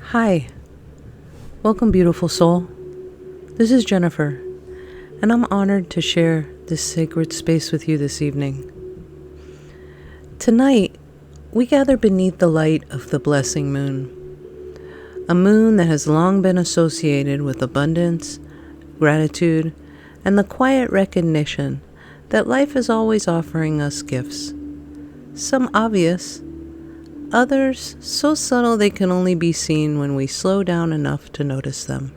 Hi, welcome beautiful soul. This is Jennifer, and I'm honored to share this sacred space with you this evening. Tonight, we gather beneath the light of the blessing moon, a moon that has long been associated with abundance, gratitude, and the quiet recognition that life is always offering us gifts. Some obvious, others so subtle they can only be seen when we slow down enough to notice them.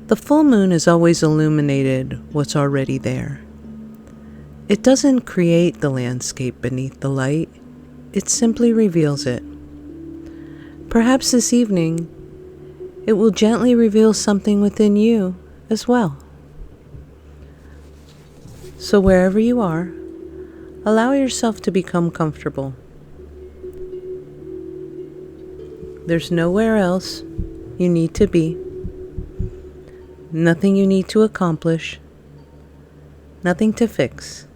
The full moon has always illuminated what's already there. It doesn't create the landscape beneath the light, it simply reveals it. Perhaps this evening, it will gently reveal something within you as well. So wherever you are, allow yourself to become comfortable. There's nowhere else you need to be, nothing you need to accomplish, nothing to fix.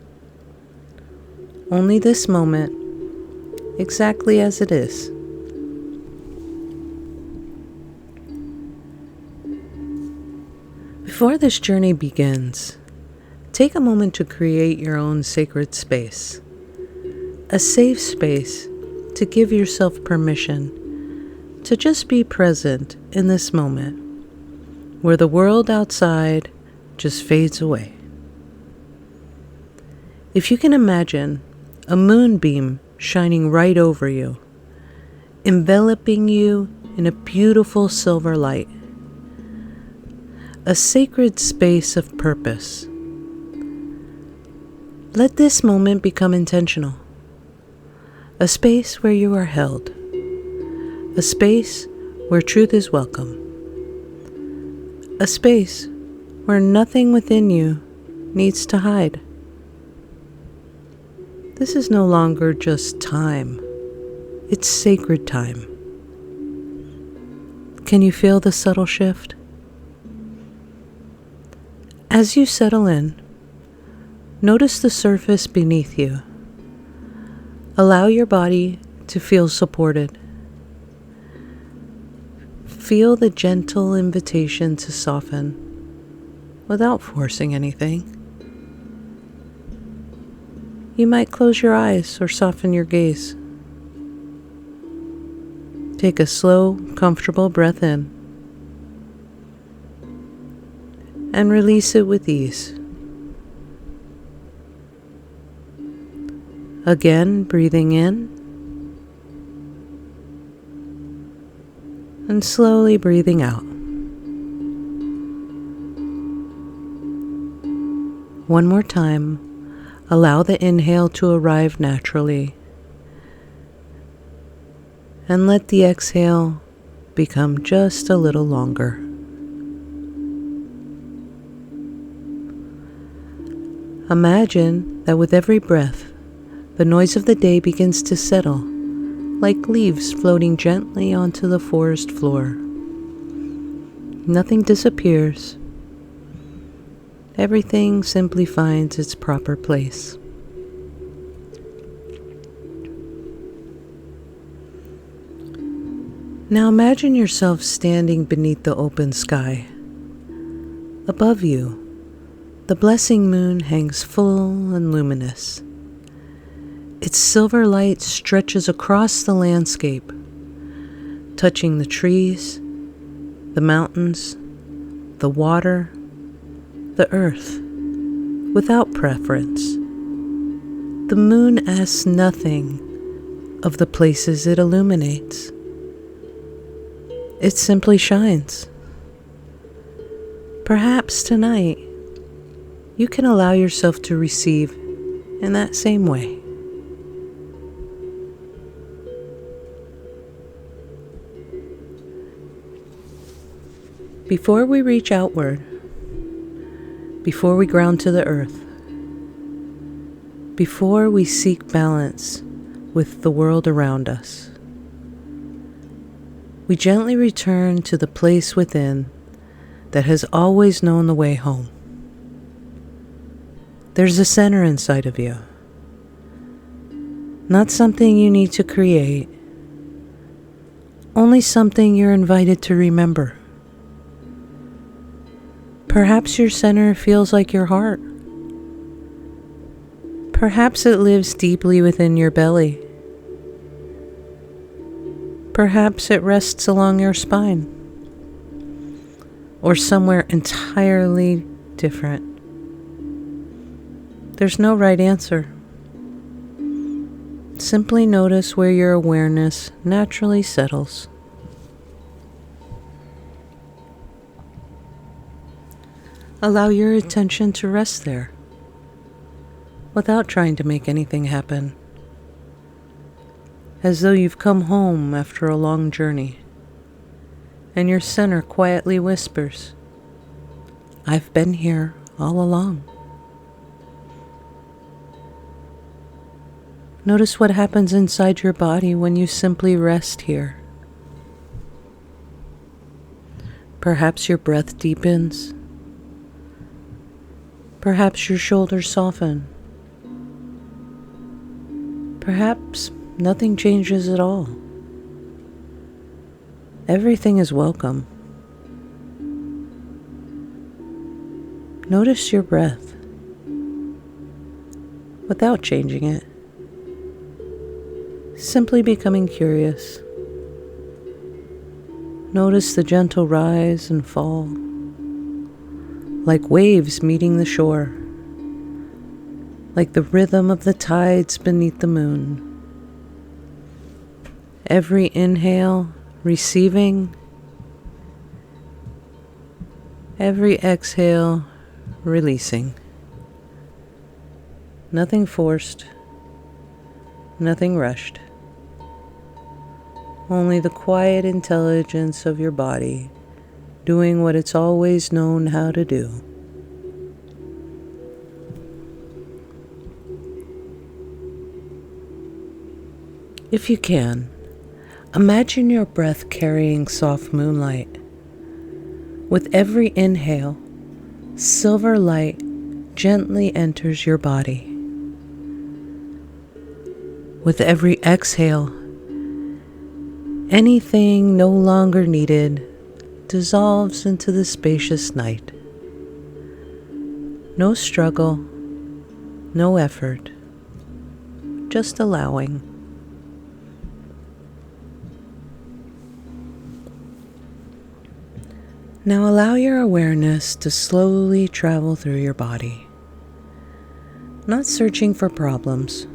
Only this moment, exactly as it is. Before this journey begins, take a moment to create your own sacred space, a safe space to give yourself permission to just be present in this moment, where the world outside just fades away. If you can imagine a moonbeam shining right over you, enveloping you in a beautiful silver light, a sacred space of purpose. Let this moment become intentional, a space where you are held, a space where truth is welcome, a space where nothing within you needs to hide. This is no longer just time, it's sacred time. Can you feel the subtle shift? As you settle in, notice the surface beneath you. Allow your body to feel supported. Feel the gentle invitation to soften without forcing anything. You might close your eyes or soften your gaze. Take a slow, comfortable breath in and release it with ease. Again, breathing in and slowly breathing out. One more time, allow the inhale to arrive naturally, and let the exhale become just a little longer. Imagine that with every breath, the noise of the day begins to settle, like leaves floating gently onto the forest floor. Nothing disappears. Everything simply finds its proper place. Now imagine yourself standing beneath the open sky. Above you, the blessing moon hangs full and luminous. Its silver light stretches across the landscape, touching the trees, the mountains, the water, the earth, without preference. The moon asks nothing of the places it illuminates. It simply shines. Perhaps tonight, you can allow yourself to receive in that same way. Before we reach outward, before we ground to the earth, before we seek balance with the world around us, we gently return to the place within that has always known the way home. There's a center inside of you, not something you need to create, only something you're invited to remember. Perhaps your center feels like your heart. Perhaps it lives deeply within your belly. Perhaps it rests along your spine, or somewhere entirely different. There's no right answer. Simply notice where your awareness naturally settles. Allow your attention to rest there, without trying to make anything happen, as though you've come home after a long journey, and your center quietly whispers, "I've been here all along." Notice what happens inside your body when you simply rest here. Perhaps your breath deepens. Perhaps your shoulders soften. Perhaps nothing changes at all. Everything is welcome. Notice your breath without changing it. Simply becoming curious. Notice the gentle rise and fall, like waves meeting the shore, like the rhythm of the tides beneath the moon. Every inhale receiving, every exhale releasing. Nothing forced, nothing rushed. Only the quiet intelligence of your body doing what it's always known how to do. If you can, imagine your breath carrying soft moonlight. With every inhale, silver light gently enters your body. With every exhale, anything no longer needed dissolves into the spacious night. No struggle, no effort, just allowing. Now allow your awareness to slowly travel through your body, not searching for problems,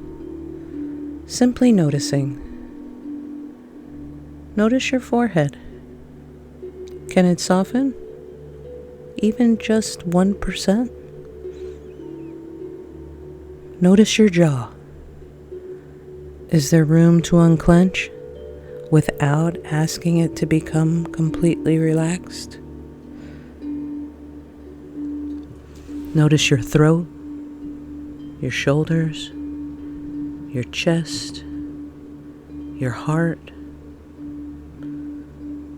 simply noticing. Notice your forehead. Can it soften? Even just 1%? Notice your jaw. Is there room to unclench without asking it to become completely relaxed? Notice your throat, your shoulders, your chest, your heart.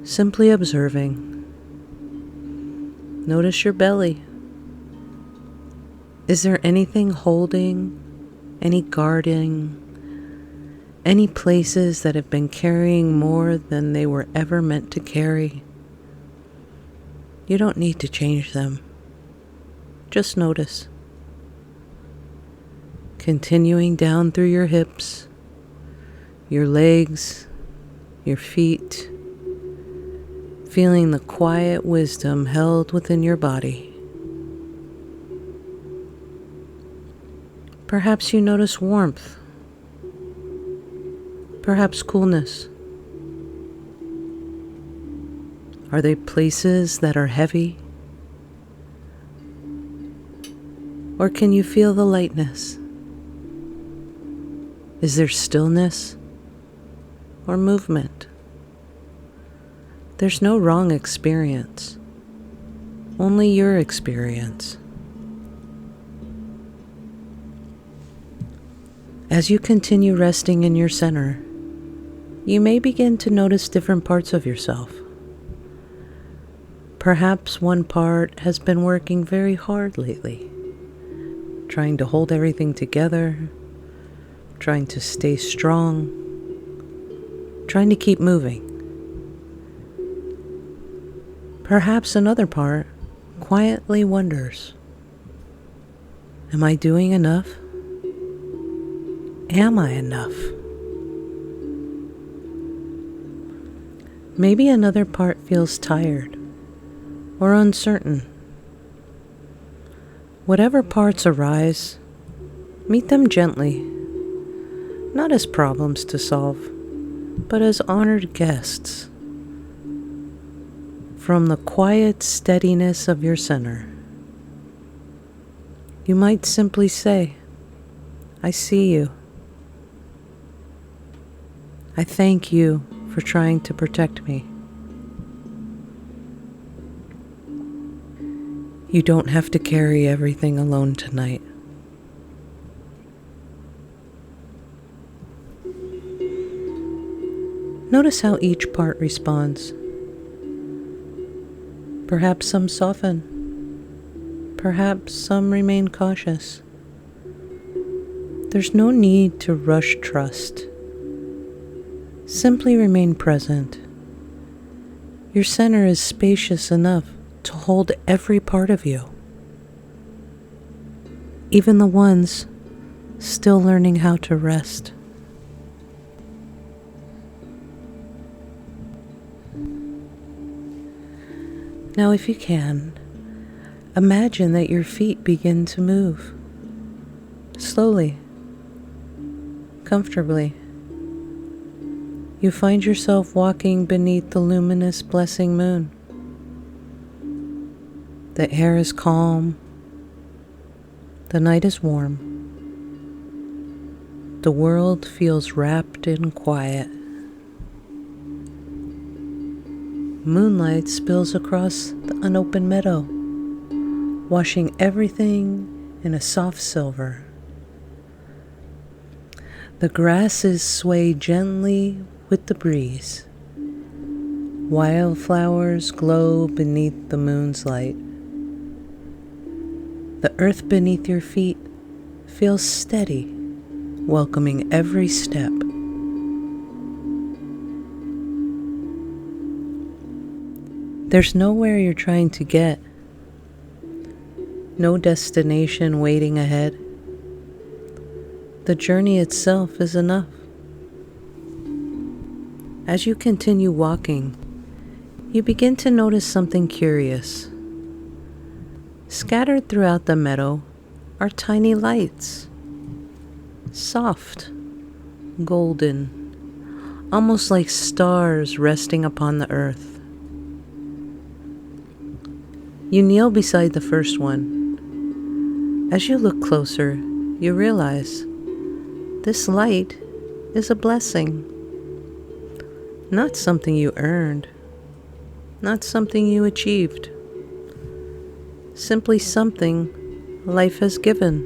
Simply observing. Notice your belly. Is there anything holding, any guarding, any places that have been carrying more than they were ever meant to carry? You don't need to change them. Just notice. Continuing down through your hips, your legs, your feet, feeling the quiet wisdom held within your body. Perhaps you notice warmth, perhaps coolness. Are they places that are heavy? Or can you feel the lightness? Is there stillness or movement? There's no wrong experience, only your experience. As you continue resting in your center, you may begin to notice different parts of yourself. Perhaps one part has been working very hard lately, trying to hold everything together, trying to stay strong, trying to keep moving. Perhaps another part quietly wonders, am I doing enough? Am I enough? Maybe another part feels tired or uncertain. Whatever parts arise, meet them gently, not as problems to solve, but as honored guests from the quiet steadiness of your center. You might simply say, I see you. I thank you for trying to protect me. You don't have to carry everything alone tonight. Notice how each part responds. Perhaps some soften. Perhaps some remain cautious. There's no need to rush trust. Simply remain present. Your center is spacious enough to hold every part of you, even the ones still learning how to rest. Now, if you can, imagine that your feet begin to move slowly, comfortably. You find yourself walking beneath the luminous blessing moon. The air is calm. The night is warm. The world feels wrapped in quiet. Moonlight spills across the unopened meadow, washing everything in a soft silver. The grasses sway gently with the breeze. Wildflowers glow beneath the moon's light. The earth beneath your feet feels steady, welcoming every step. There's nowhere you're trying to get, no destination waiting ahead. The journey itself is enough. As you continue walking, you begin to notice something curious. Scattered throughout the meadow are tiny lights, soft, golden, almost like stars resting upon the earth. You kneel beside the first one. As you look closer, you realize this light is a blessing. Not something you earned, not something you achieved. Simply something life has given.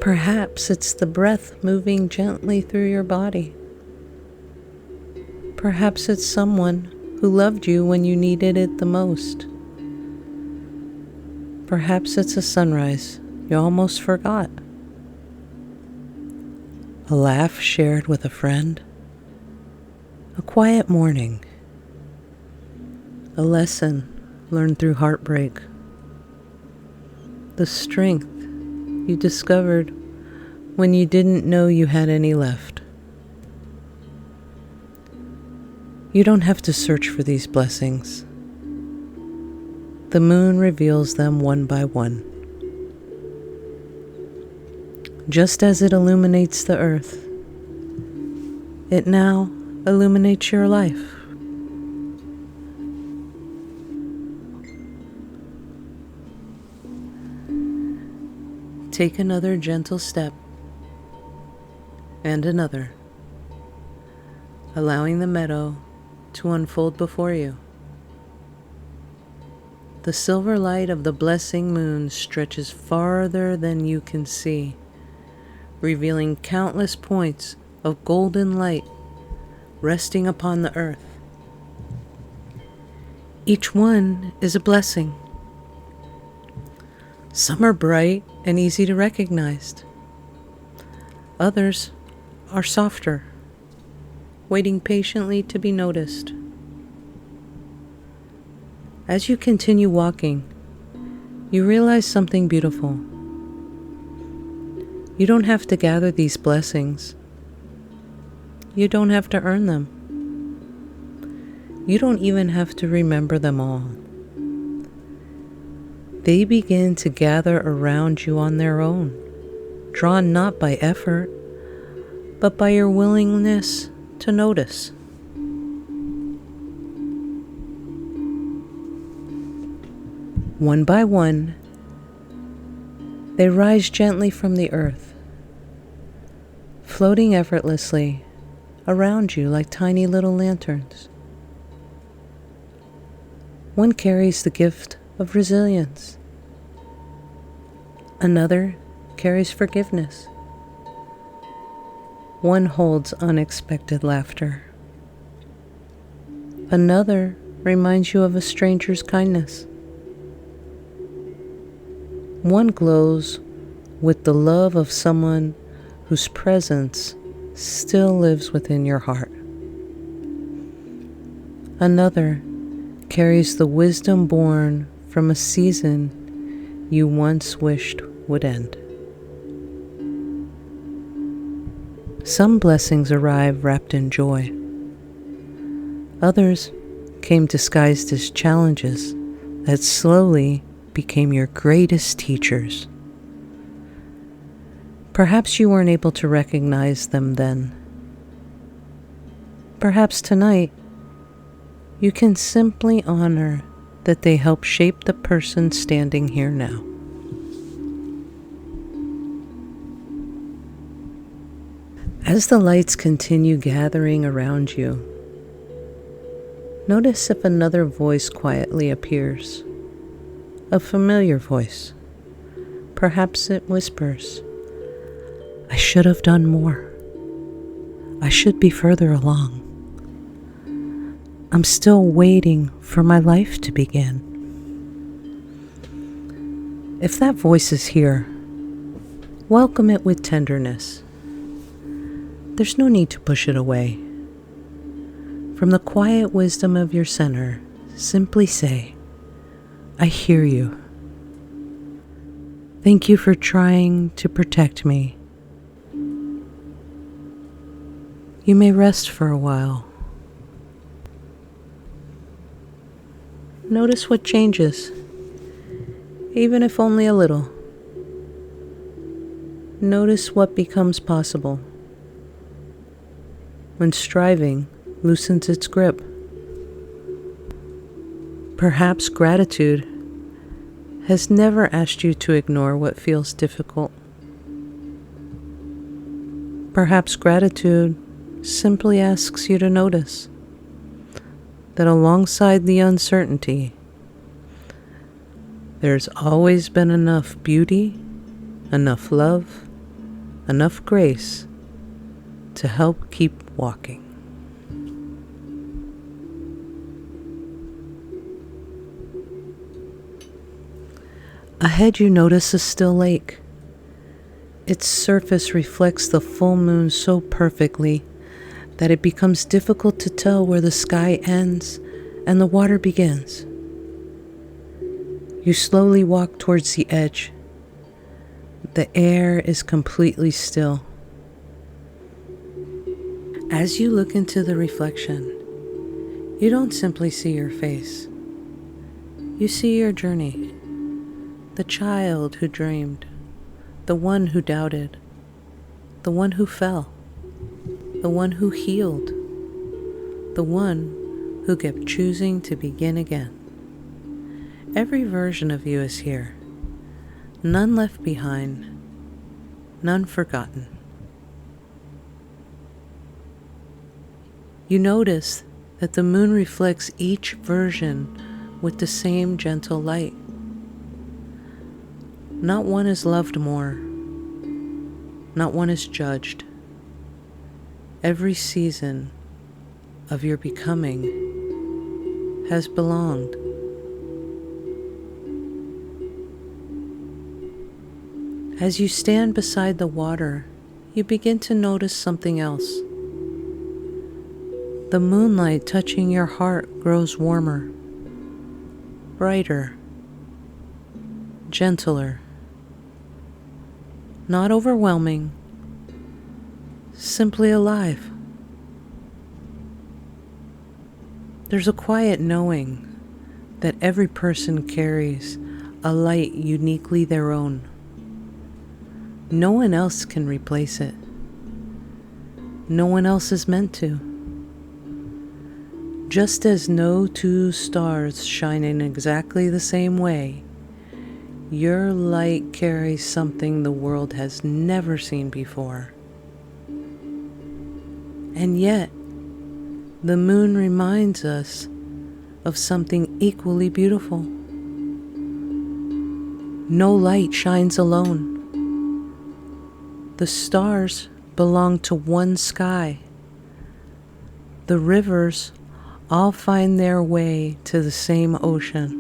Perhaps it's the breath moving gently through your body. Perhaps it's someone who loved you when you needed it the most. Perhaps it's a sunrise you almost forgot. A laugh shared with a friend. A quiet morning. A lesson learned through heartbreak. The strength you discovered when you didn't know you had any left. You don't have to search for these blessings. The moon reveals them one by one. Just as it illuminates the earth, it now illuminates your life. Take another gentle step, and another, allowing the meadow to unfold before you. The silver light of the blessing moon stretches farther than you can see, revealing countless points of golden light resting upon the earth. Each one is a blessing. Some are bright and easy to recognize. Others are softer, waiting patiently to be noticed. As you continue walking, you realize something beautiful. You don't have to gather these blessings. You don't have to earn them. You don't even have to remember them all. They begin to gather around you on their own, drawn not by effort, but by your willingness to notice. One by one, they rise gently from the earth, floating effortlessly around you like tiny little lanterns. One carries the gift of resilience. Another carries forgiveness. One holds unexpected laughter. Another reminds you of a stranger's kindness. One glows with the love of someone whose presence still lives within your heart. Another carries the wisdom born from a season you once wished would end. Some blessings arrive wrapped in joy. Others came disguised as challenges that slowly became your greatest teachers. Perhaps you weren't able to recognize them then. Perhaps tonight you can simply honor that they help shape the person standing here now. As the lights continue gathering around you, notice if another voice quietly appears. A familiar voice. Perhaps it whispers, "I should have done more. I should be further along. I'm still waiting for my life to begin." If that voice is here, welcome it with tenderness. There's no need to push it away. From the quiet wisdom of your center, simply say, "I hear you. Thank you for trying to protect me." You may rest for a while. Notice what changes, even if only a little. Notice what becomes possible when striving loosens its grip. Perhaps gratitude has never asked you to ignore what feels difficult. Perhaps gratitude simply asks you to notice that alongside the uncertainty, there's always been enough beauty, enough love, enough grace to help keep walking. Ahead you notice a still lake. Its surface reflects the full moon so perfectly that it becomes difficult to tell where the sky ends and the water begins. You slowly walk towards the edge. The air is completely still. As you look into the reflection, you don't simply see your face. You see your journey. The child who dreamed, the one who doubted, the one who fell, the one who healed, the one who kept choosing to begin again. Every version of you is here, none left behind, none forgotten. You notice that the moon reflects each version with the same gentle light. Not one is loved more, not one is judged. Every season of your becoming has belonged. As you stand beside the water, you begin to notice something else. The moonlight touching your heart grows warmer. brighter, gentler, not overwhelming, simply alive. There's a quiet knowing that every person carries a light uniquely their own. No one else can replace it. No one else is meant to. Just as no two stars shine in exactly the same way, your light carries something the world has never seen before. And yet, the moon reminds us of something equally beautiful. No light shines alone. The stars belong to one sky. The rivers all find their way to the same ocean.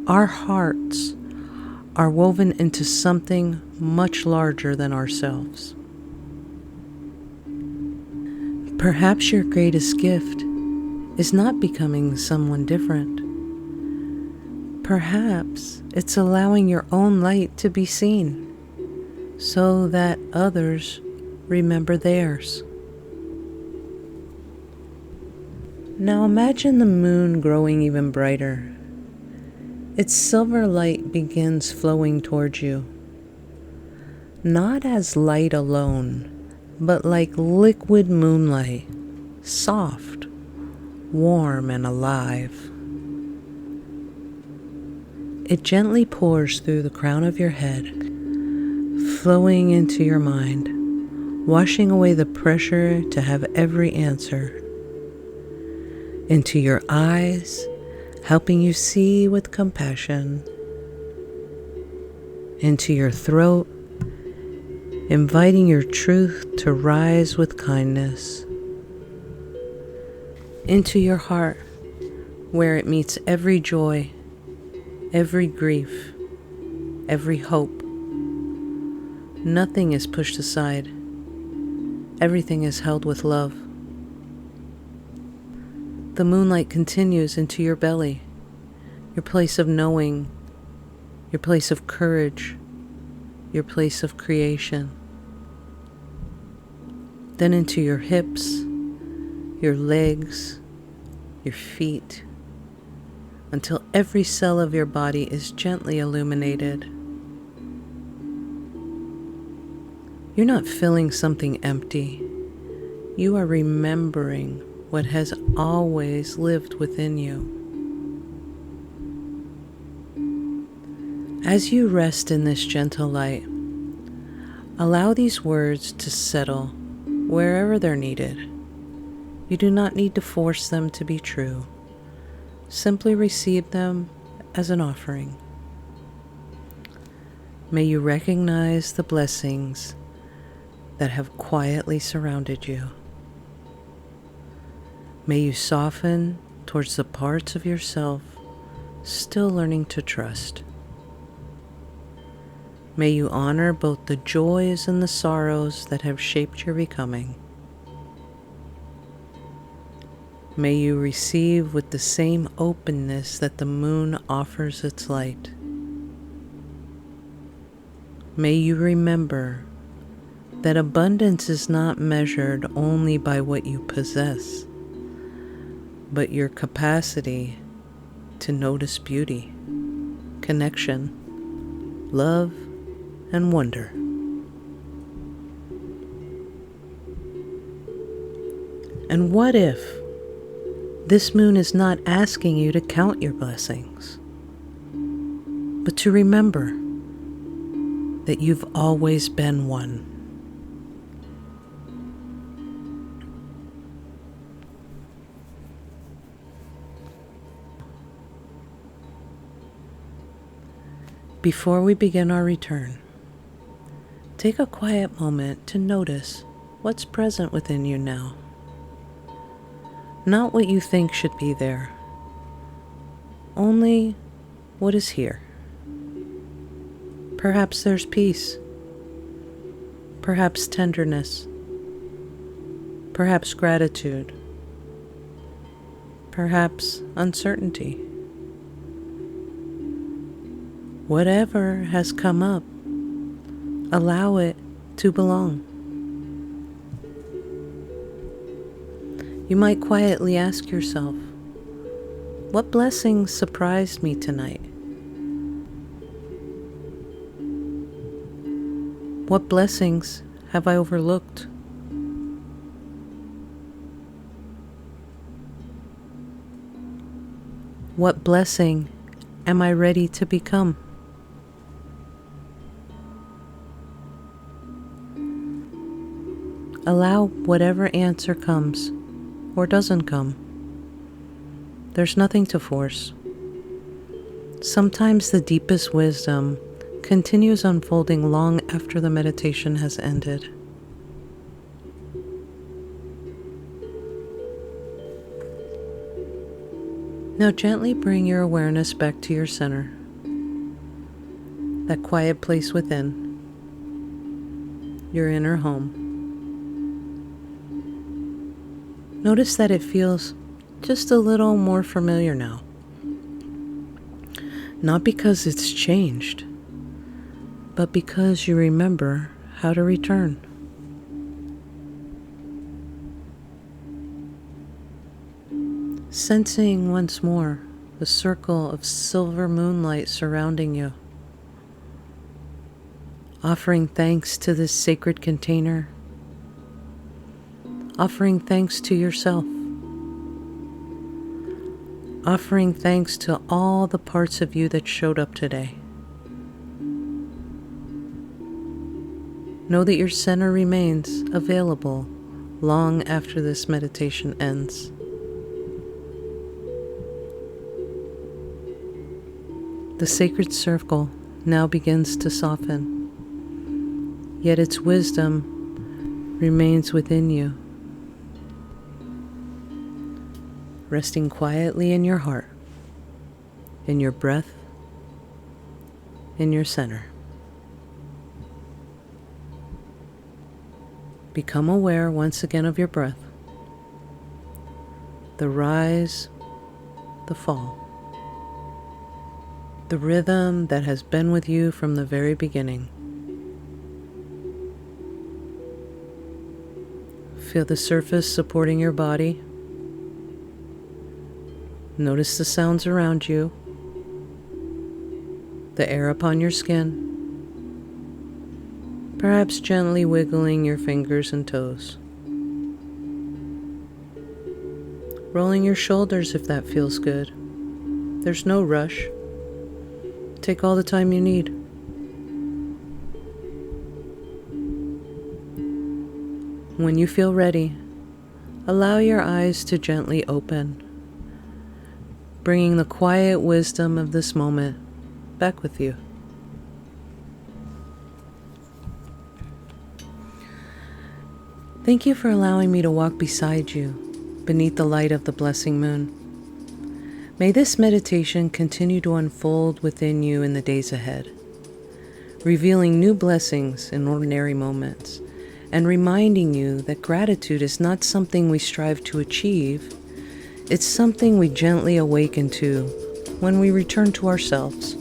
Our hearts are woven into something much larger than ourselves. Perhaps your greatest gift is not becoming someone different. Perhaps it's allowing your own light to be seen so that others remember theirs. Now imagine the moon growing even brighter. Its silver light begins flowing towards you, not as light alone, but like liquid moonlight, soft, warm, and alive. It gently pours through the crown of your head, flowing into your mind, washing away the pressure to have every answer, into your eyes, helping you see with compassion, into your throat, inviting your truth to rise with kindness, into your heart, where it meets every joy, every grief, every hope. Nothing is pushed aside. Everything is held with love. The moonlight continues into your belly, your place of knowing, your place of courage, your place of creation. Then into your hips, your legs, your feet, until every cell of your body is gently illuminated. You're not filling something empty. You are remembering what has always lived within you. As you rest in this gentle light, allow these words to settle wherever they're needed. You do not need to force them to be true. Simply receive them as an offering. May you recognize the blessings that have quietly surrounded you. May you soften towards the parts of yourself still learning to trust. May you honor both the joys and the sorrows that have shaped your becoming. May you receive with the same openness that the moon offers its light. May you remember that abundance is not measured only by what you possess, but your capacity to notice beauty, connection, love, and wonder. And what if this moon is not asking you to count your blessings, but to remember that you've always been one? Before we begin our return, take a quiet moment to notice what's present within you now. Not what you think should be there, only what is here. Perhaps there's peace, perhaps tenderness, perhaps gratitude, perhaps uncertainty. Whatever has come up, allow it to belong. You might quietly ask yourself, what blessings surprised me tonight? What blessings have I overlooked? What blessing am I ready to become? Allow whatever answer comes or doesn't come. There's nothing to force. Sometimes the deepest wisdom continues unfolding long after the meditation has ended. Now gently bring your awareness back to your center, that quiet place within, your inner home. Notice that it feels just a little more familiar now. Not because it's changed, but because you remember how to return. Sensing once more the circle of silver moonlight surrounding you. Offering thanks to this sacred container. Offering thanks to yourself. Offering thanks to all the parts of you that showed up today. Know that your center remains available long after this meditation ends. The sacred circle now begins to soften, yet its wisdom remains within you, resting quietly in your heart, in your breath, in your center. Become aware once again of your breath, the rise, the fall, the rhythm that has been with you from the very beginning. Feel the surface supporting your body. Notice the sounds around you, the air upon your skin, perhaps gently wiggling your fingers and toes. Rolling your shoulders if that feels good. There's no rush. Take all the time you need. When you feel ready, allow your eyes to gently open, bringing the quiet wisdom of this moment back with you. Thank you for allowing me to walk beside you beneath the light of the blessing moon. May this meditation continue to unfold within you in the days ahead, revealing new blessings in ordinary moments, and reminding you that gratitude is not something we strive to achieve, it's something we gently awaken to when we return to ourselves.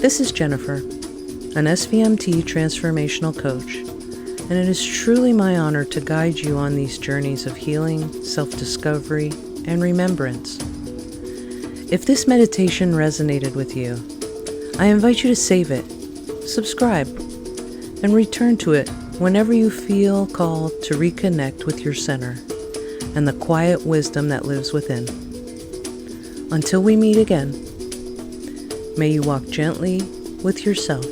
This is Jennifer, an SVMT transformational coach, and it is truly my honor to guide you on these journeys of healing, self-discovery, and remembrance. If this meditation resonated with you, I invite you to save it, subscribe, and return to it whenever you feel called to reconnect with your center and the quiet wisdom that lives within. Until we meet again, may you walk gently with yourself.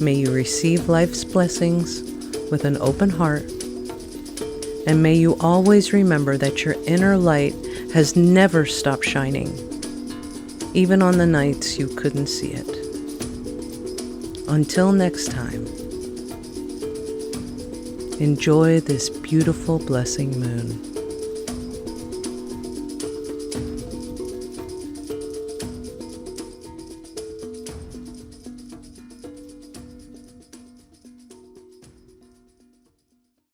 May you receive life's blessings with an open heart. And may you always remember that your inner light has never stopped shining, even on the nights you couldn't see it. Until next time, enjoy this beautiful blessing moon.